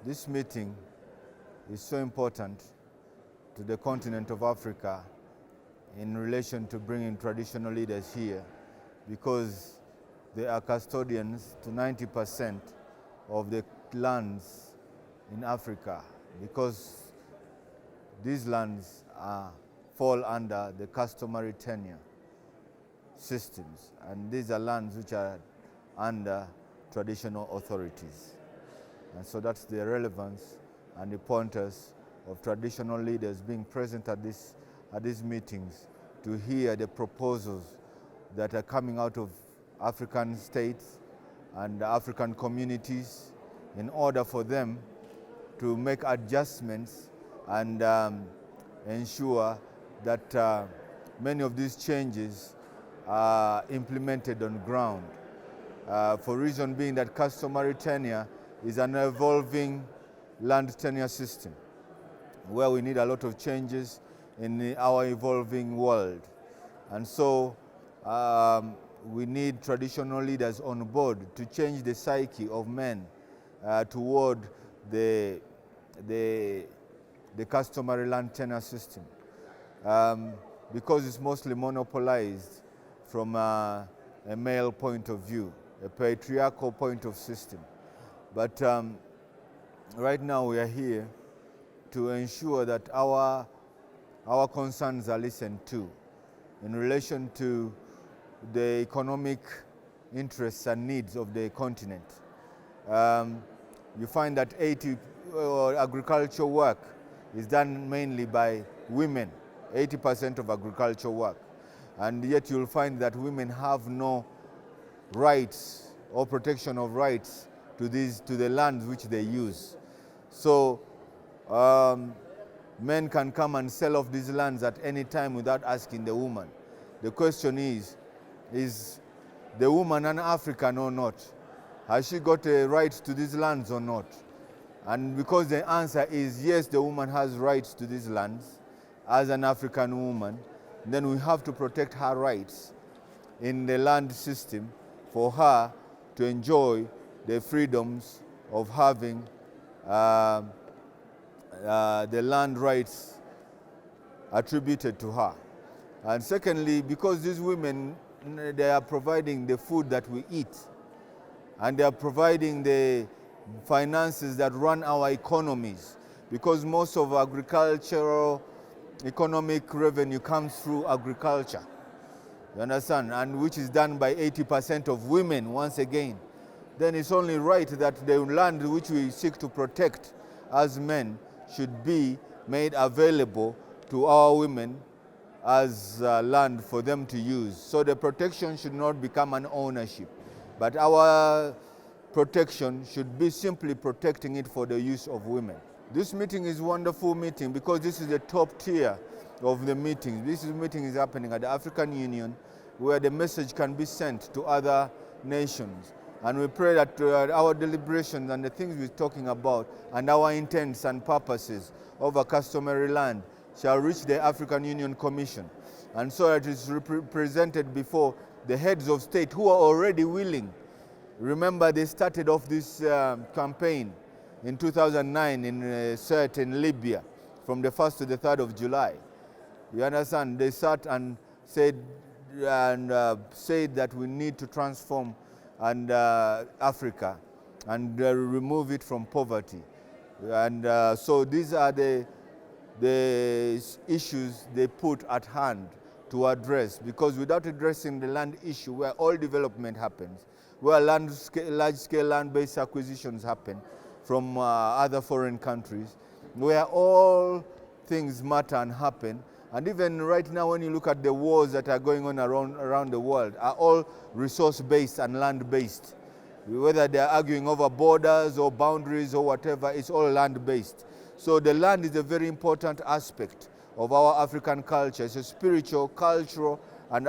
This meeting is so important to the continent of Africa in relation to bringing traditional leaders here, because they are custodians to 90% of the lands in Africa, because these lands fall under the customary tenure systems, and these are lands which are under traditional authorities. And so that's the relevance and the pointers of traditional leaders being present at these meetings, to hear the proposals that are coming out of African states and African communities, in order for them to make adjustments and ensure that many of these changes are implemented on ground. For reason being that customary tenure is an evolving land tenure system, where we need a lot of changes in our evolving world. And so we need traditional leaders on board to change the psyche of men toward the customary land tenure system, because it's mostly monopolized from a male point of view, a patriarchal point of system. But right now we are here to ensure that our concerns are listened to in relation to the economic interests and needs of the continent. You find that agricultural work is done mainly by women, 80% of agricultural work. And yet you'll find that women have no rights or protection of rights to the lands which they use. So men can come and sell off these lands at any time without asking the woman. The question is the woman an African or not? Has she got a right to these lands or not? And because the answer is yes, the woman has rights to these lands as an African woman, then we have to protect her rights in the land system for her to enjoy the freedoms of having the land rights attributed to her. And secondly, because these women, they are providing the food that we eat, and they are providing the finances that run our economies, because most of agricultural economic revenue comes through agriculture, you understand, and which is done by 80% of women once again. Then it's only right that the land which we seek to protect as men should be made available to our women as land for them to use. So the protection should not become an ownership, but our protection should be simply protecting it for the use of women. This meeting is a wonderful meeting because this is the top tier of the meetings. This meeting is happening at the African Union, where the message can be sent to other nations. And we pray that our deliberations and the things we're talking about and our intents and purposes over customary land shall reach the African Union Commission, and so that it's presented before the heads of state who are already willing. Remember, they started off this campaign in 2009 in Sirte in Libya, from the 1st to the 3rd of July. You understand? They sat and said that we need to transform Africa and remove it from poverty. And so these are the issues they put at hand to address, because without addressing the land issue, where all development happens, where large-scale land-based acquisitions happen from other foreign countries, where all things matter and happen, and even right now when you look at the wars that are going on around the world, are all resource-based and land-based. Whether they're arguing over borders or boundaries or whatever, it's all land-based. So the land is a very important aspect of our African culture. It's a spiritual, cultural, and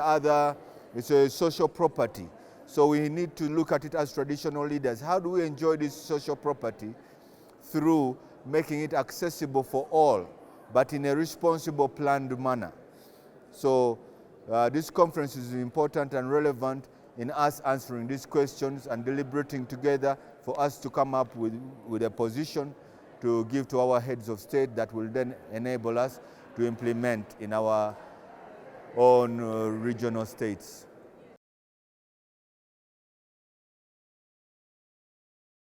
it's a social property. So we need to look at it as traditional leaders. How do we enjoy this social property? Through making it accessible for all, but in a responsible, planned manner. So this conference is important and relevant in us answering these questions and deliberating together for us to come up with a position to give to our heads of state that will then enable us to implement in our own regional states.